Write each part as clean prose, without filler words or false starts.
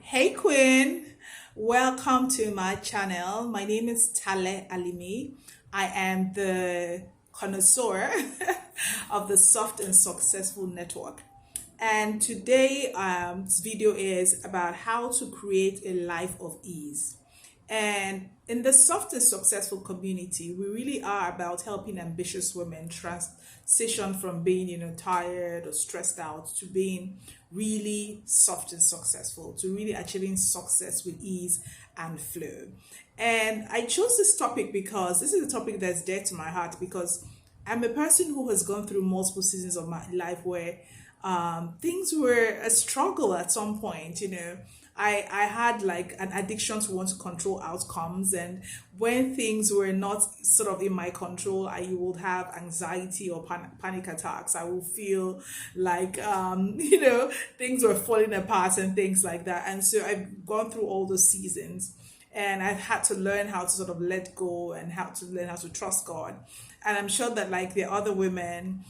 Hey Queen, welcome to my channel. My name is Tale Alimi. I am the connoisseur of the Soft and Successful Network. And today, this video is about how to create a life of ease. And in the soft and successful community, we really are about helping ambitious women transition from being, tired or stressed out to being really soft and successful, to really achieving success with ease and flow. And I chose this topic because this is a topic that's dear to my heart because I'm a person who has gone through multiple seasons of my life where things were a struggle at some point. I had like an addiction to want to control outcomes, and when things were not sort of in my control, I would have anxiety or panic attacks. I would feel like things were falling apart and things like that. And so I've gone through all those seasons, and I've had to learn how to sort of let go and how to learn how to trust God. And I'm sure that like there are other women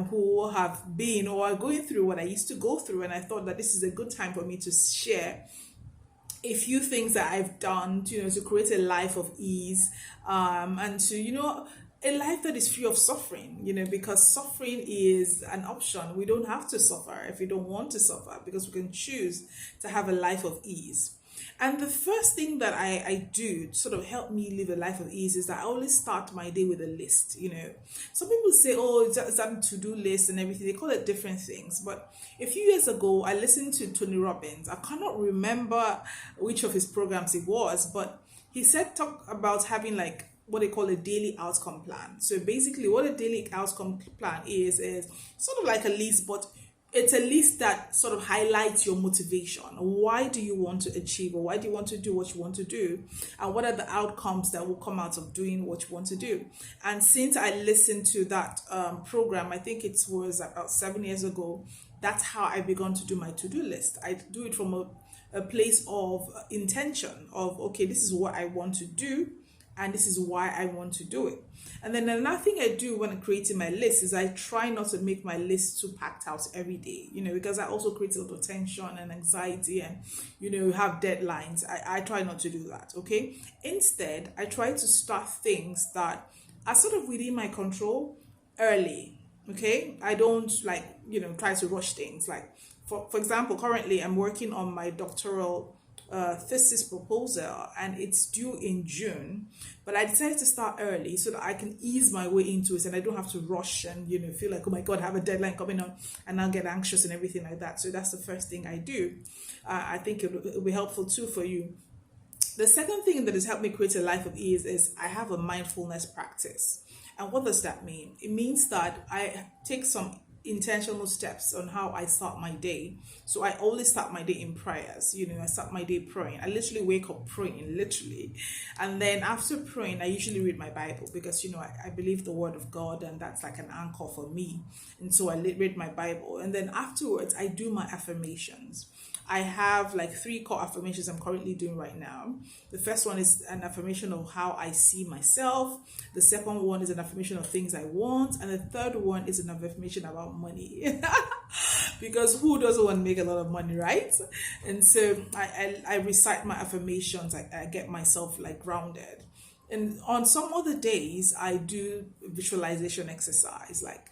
who have been or are going through what I used to go through, and I thought that this is a good time for me to share a few things that I've done to create a life of ease, and to a life that is free of suffering, because suffering is an option. We don't have to suffer if we don't want to suffer, because we can choose to have a life of ease. And the first thing that I do to sort of help me live a life of ease is that I always start my day with a list. Some people say, oh, it's a to-do list and everything. They call it different things. But a few years ago, I listened to Tony Robbins. I cannot remember which of his programs it was, but he said talk about having like what they call a daily outcome plan. So basically what a daily outcome plan is sort of like a list, but it's a list that sort of highlights your motivation. Why do you want to achieve, or why do you want to do what you want to do? And what are the outcomes that will come out of doing what you want to do? And since I listened to that program, I think it was about 7 years ago, that's how I began to do my to-do list. I do it from a place of intention of, okay, this is what I want to do, and this is why I want to do it. And then another thing I do when I'm creating my list is I try not to make my list too packed out every day, because I also create a lot of tension and anxiety and, have deadlines. I try not to do that, okay? Instead, I try to start things that are sort of within my control early, okay? I don't try to rush things. Like, for example, currently I'm working on my doctoral thesis proposal, and it's due in June, but I decided to start early so that I can ease my way into it and I don't have to rush and feel like, oh my god, I have a deadline coming on, and I'll get anxious and everything like that. So that's the first thing I do. I think it'll be helpful too for you. The second thing that has helped me create a life of ease is I have a mindfulness practice. And what does that mean? It means that I take some intentional steps on how I start my day. So I always start my day in prayers. I start my day praying. I literally wake up praying, literally. And then after praying, I usually read my Bible because, I believe the word of God, and that's like an anchor for me. And so I read my Bible. And then afterwards, I do my affirmations. I have like 3 core affirmations I'm currently doing right now. The first one is an affirmation of how I see myself. The second one is an affirmation of things I want. And the third one is an affirmation about money. Because who doesn't want to make a lot of money, right? And so I recite my affirmations. I get myself like grounded. And on some other days, I do visualization exercise, like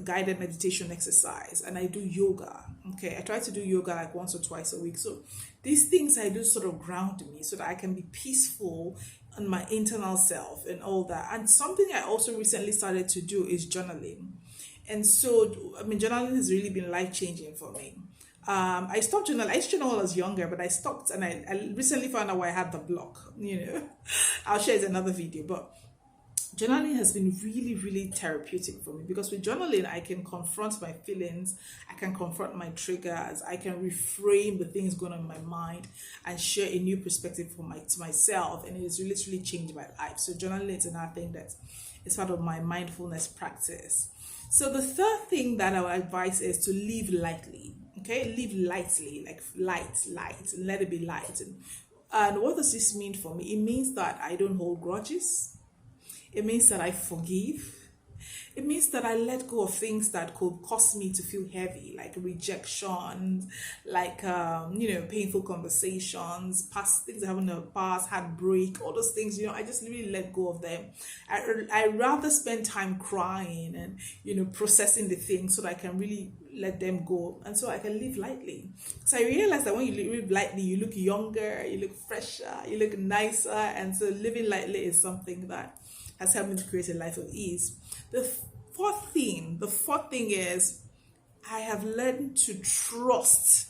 guided meditation exercise, and I do yoga. Okay, I try to do yoga like once or twice a week. So these things I do sort of ground me so that I can be peaceful in my internal self and all that. And something I also recently started to do is journaling. And so journaling has really been life-changing for me. I stopped journaling. I used to journal when I was younger, but I stopped, and I recently found out why I had the block. I'll share it in another video, but journaling has been really, really therapeutic for me, because with journaling, I can confront my feelings, I can confront my triggers, I can reframe the things going on in my mind and share a new perspective to myself, and it has literally changed my life. So journaling is another thing that is part of my mindfulness practice. So the third thing that I would advise is to live lightly, okay? Live lightly, like light, and let it be light. And what does this mean for me? It means that I don't hold grudges. It means that I forgive. It means that I let go of things that could cause me to feel heavy, like rejection, like painful conversations, past things I have in the past, heartbreak, all those things. I just really let go of them. I rather spend time crying and processing the things so that I can really let them go, and so I can live lightly. So I realized that when you live lightly, you look younger, you look fresher, you look nicer, and so living lightly is something that has helped me to create a life of ease. The fourth thing is I have learned to trust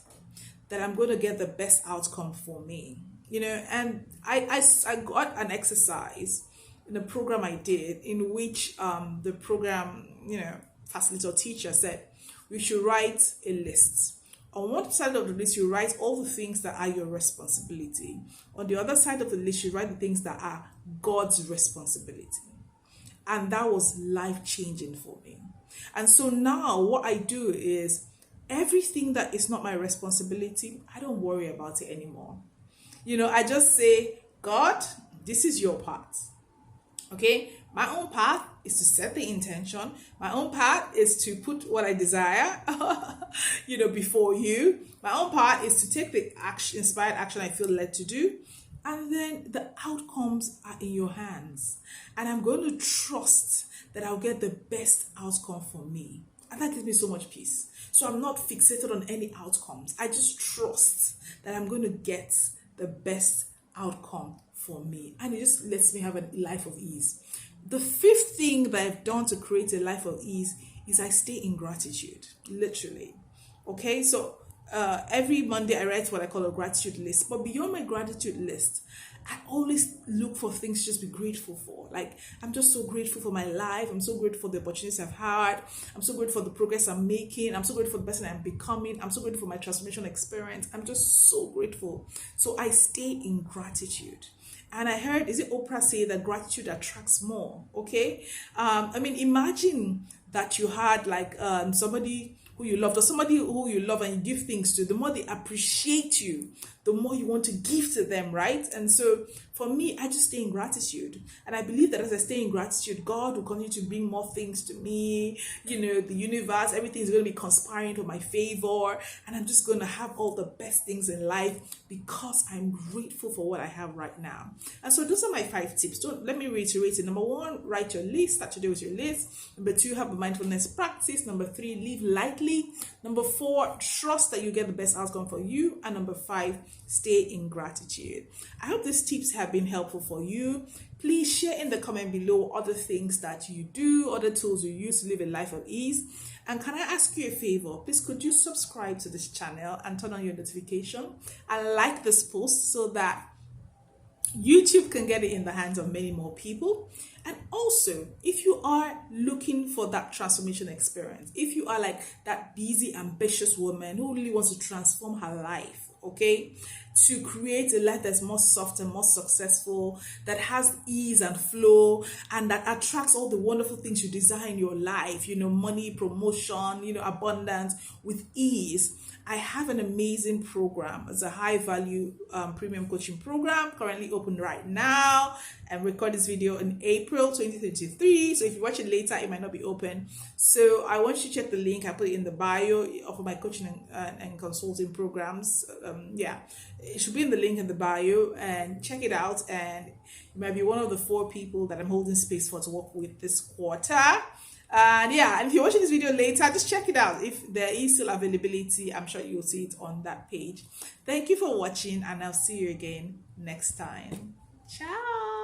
that I'm going to get the best outcome for me. And I got an exercise in a program I did in which the program, facilitator teacher said we should write a list. On one side of the list, you write all the things that are your responsibility. On the other side of the list, you write the things that are God's responsibility. And that was life changing for me. And so now what I do is everything that is not my responsibility, I don't worry about it anymore. I just say, God, this is your part. Okay, my own path is to set the intention. My own path is to put what I desire, before you. My own part is to take the inspired action I feel led to do. And then the outcomes are in your hands. And I'm going to trust that I'll get the best outcome for me. And that gives me so much peace. So I'm not fixated on any outcomes. I just trust that I'm going to get the best outcome for me. And it just lets me have a life of ease. The fifth thing that I've done to create a life of ease is I stay in gratitude, literally. Okay, so every Monday I write what I call a gratitude list. But beyond my gratitude list, I always look for things to just be grateful for. Like, I'm just so grateful for my life. I'm so grateful for the opportunities I've had. I'm so grateful for the progress I'm making. I'm so grateful for the person I'm becoming. I'm so grateful for my transformation experience. I'm just so grateful. So I stay in gratitude. And I heard, is it Oprah say that gratitude attracts more? Okay. Imagine that you had somebody who you loved, or somebody who you love and you give things to. The more they appreciate you, the more you want to give to them, right? And so for me, I just stay in gratitude. And I believe that as I stay in gratitude, God will continue to bring more things to me. The universe, everything is going to be conspiring for my favor. And I'm just going to have all the best things in life because I'm grateful for what I have right now. And so those are my 5 tips. Let me reiterate it. Number 1, write your list. Start today with your list. Number 2, have a mindfulness practice. Number 3, live lightly. Number 4, trust that you get the best outcome for you. And number 5, stay in gratitude. I hope these tips have been helpful for you. Please share in the comment below other things that you do, other tools you use to live a life of ease. And can I ask you a favor? Please, could you subscribe to this channel and turn on your notification and like this post so that YouTube can get it in the hands of many more people. And also, if you are looking for that transformation experience, if you are like that busy, ambitious woman who really wants to transform her life, okay, to create a life that's more soft and more successful, that has ease and flow, and that attracts all the wonderful things you desire in your life, money, promotion, abundance with ease, I have an amazing program. It's a high value premium coaching program currently open right now. And record this video in April 2023. So if you watch it later, it might not be open. So I want you to check the link. I put it in the bio of my coaching and consulting programs. It should be in the link in the bio, and check it out. And you might be one of the 4 people that I'm holding space for to work with this quarter. And if you're watching this video later, just check it out. If there is still availability, I'm sure you'll see it on that page. Thank you for watching, and I'll see you again next time. Ciao.